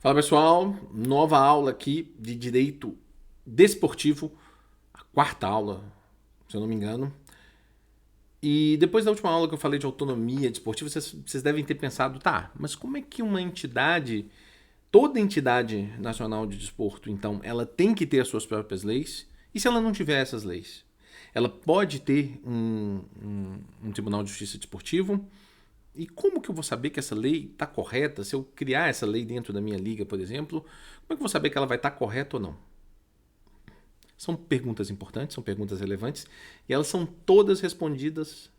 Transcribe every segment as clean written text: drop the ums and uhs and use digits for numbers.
Fala pessoal, nova aula aqui de Direito Desportivo, a quarta aula, se eu não me engano. E depois da última aula que eu falei de autonomia desportiva, vocês devem ter pensado, tá, mas como é que uma entidade, toda entidade nacional de desporto, então, ela tem que ter as suas próprias leis? E se ela não tiver essas leis? Ela pode ter um Tribunal de Justiça Desportivo? E como que eu vou saber que essa lei está correta? Se eu criar essa lei dentro da minha liga, por exemplo, como é que eu vou saber que ela vai estar correta ou não? São perguntas importantes, são perguntas relevantes, e elas são todas respondidas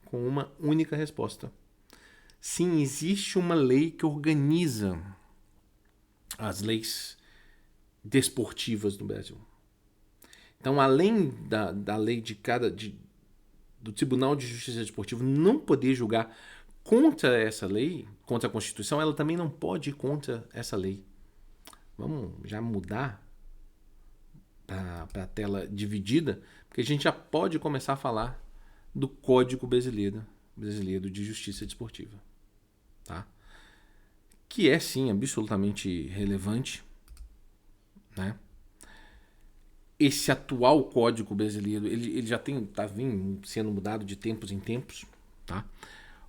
com uma única resposta. Sim, existe uma lei que organiza as leis desportivas no Brasil. Então, além da lei do Tribunal de Justiça Desportivo não poder julgar contra essa lei, contra a Constituição, ela também não pode ir contra essa lei. Vamos já mudar para a tela dividida, porque a gente já pode começar a falar do Código Brasileiro de Justiça Desportiva. Tá? Que é, sim, absolutamente relevante. Né? Esse atual Código Brasileiro, ele já está sendo mudado de tempos em tempos. Tá?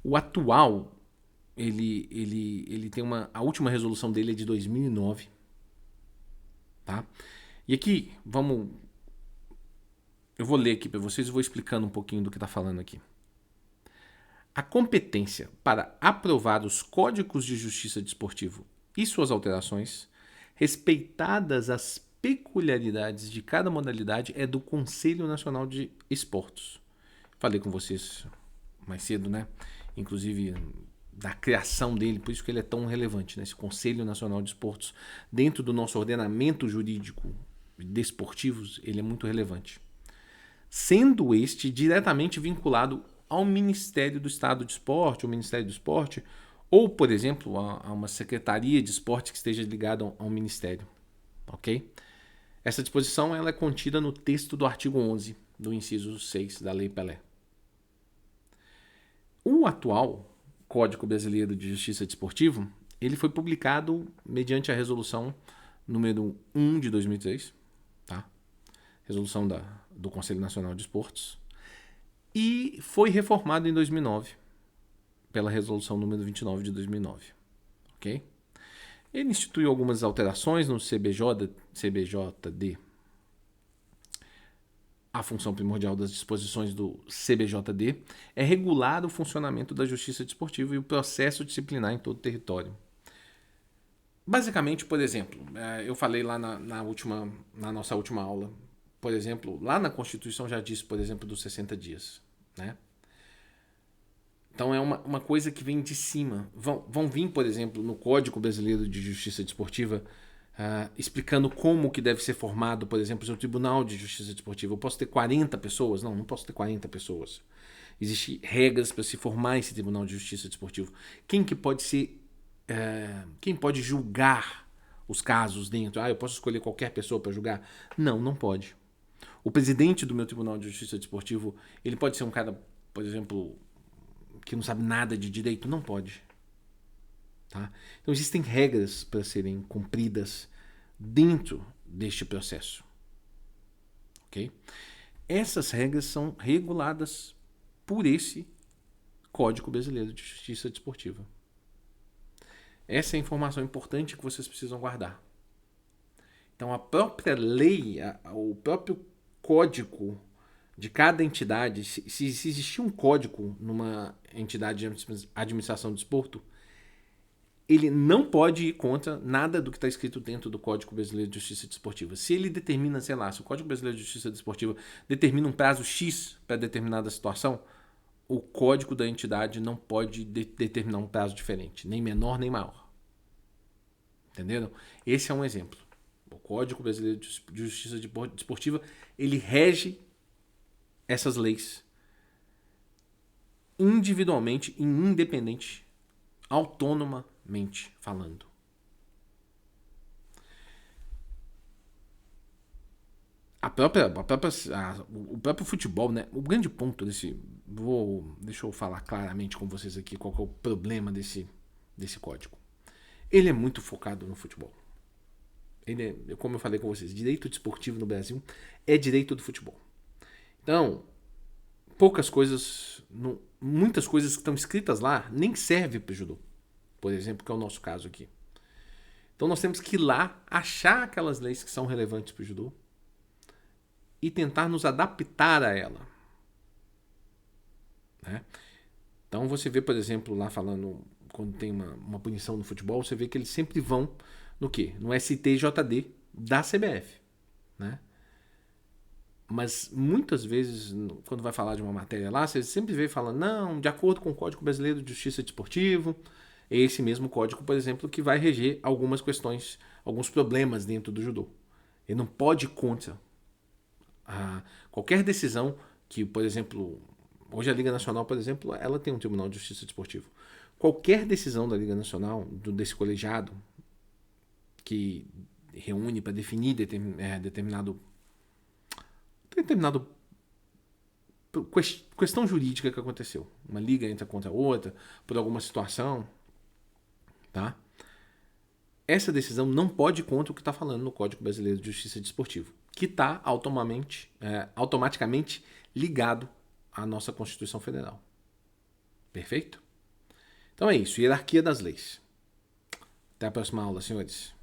O atual, ele tem a última resolução dele é de 2009. Tá? E aqui, eu vou ler aqui para vocês e vou explicando um pouquinho do que está falando aqui. A competência para aprovar os códigos de justiça desportivo e suas alterações, respeitadas as peculiaridades de cada modalidade, é do Conselho Nacional de Esportes. Falei com vocês mais cedo, né? Inclusive da criação dele, por isso que ele é tão relevante, né? Esse Conselho Nacional de Esportes, dentro do nosso ordenamento jurídico desportivos, ele é muito relevante. Sendo este diretamente vinculado ao Ministério do Estado de Esporte, ou Ministério do Esporte, ou, por exemplo, a uma secretaria de esporte que esteja ligada ao Ministério. Ok? Essa disposição ela é contida no texto do artigo 11 do inciso 6 da Lei Pelé. O atual Código Brasileiro de Justiça Desportivo, ele foi publicado mediante a resolução número 1 de 2003, tá? Resolução do Conselho Nacional de Esportes, e foi reformado em 2009 pela resolução número 29 de 2009, ok? Ele instituiu algumas alterações no CBJD. A função primordial das disposições do CBJD é regular o funcionamento da justiça desportiva e o processo disciplinar em todo o território. Basicamente, por exemplo, eu falei lá na nossa última aula, por exemplo, lá na Constituição já diz, por exemplo, dos 60 dias. Né? Então é uma coisa que vem de cima. Vão vir, por exemplo, no Código Brasileiro de Justiça Desportiva, explicando como que deve ser formado, por exemplo, o Tribunal de Justiça Desportiva. Eu posso ter 40 pessoas? Não posso ter 40 pessoas. Existem regras para se formar esse Tribunal de Justiça Desportiva. Quem que pode ser... quem pode julgar os casos dentro? Eu posso escolher qualquer pessoa para julgar? Não pode. O presidente do meu Tribunal de Justiça Desportivo, ele pode ser um cara, por exemplo, que não sabe nada de direito? Não pode. Tá? Então existem regras para serem cumpridas dentro deste processo. Ok? Essas regras são reguladas por esse Código Brasileiro de Justiça Desportiva. Essa é a informação importante que vocês precisam guardar. Então a própria lei, o próprio código de cada entidade, se existir um código numa entidade de administração do desporto, ele não pode ir contra nada do que está escrito dentro do Código Brasileiro de Justiça Desportiva. Se ele determina, se o Código Brasileiro de Justiça Desportiva determina um prazo X para determinada situação, o código da entidade não pode determinar um prazo diferente, nem menor nem maior. Entenderam? Esse é um exemplo. O Código Brasileiro de Justiça Desportiva, ele rege essas leis individualmente e independente, autonomamente falando. O próprio futebol, né? O grande ponto deixa eu falar claramente com vocês aqui qual que é o problema desse código. ele é muito focado no futebol. Como eu falei com vocês, direito desportivo no Brasil é direito do futebol. Então, muitas coisas que estão escritas lá nem servem para o judô. Por exemplo, que é o nosso caso aqui. Então nós temos que ir lá, achar aquelas leis que são relevantes para o judô e tentar nos adaptar a ela. Né? Então você vê, por exemplo, lá falando, quando tem uma punição no futebol, você vê que eles sempre vão no quê? No STJD da CBF. Né? Mas muitas vezes, quando vai falar de uma matéria lá, você sempre vê falando, não, de acordo com o Código Brasileiro de Justiça Desportivo, é esse mesmo código, por exemplo, que vai reger algumas questões, alguns problemas dentro do judô. Ele não pode ir contra qualquer decisão que, por exemplo, hoje a Liga Nacional, por exemplo, ela tem um Tribunal de Justiça Desportivo. Qualquer decisão da Liga Nacional, desse que reúne para definir determinado questão jurídica que aconteceu. Uma liga entra contra a outra por alguma situação, tá? Essa decisão não pode ir contra o que está falando no Código Brasileiro de Justiça Desportivo, que está automaticamente ligado à nossa Constituição Federal. Perfeito? Então é isso, hierarquia das leis. Até a próxima aula, senhores.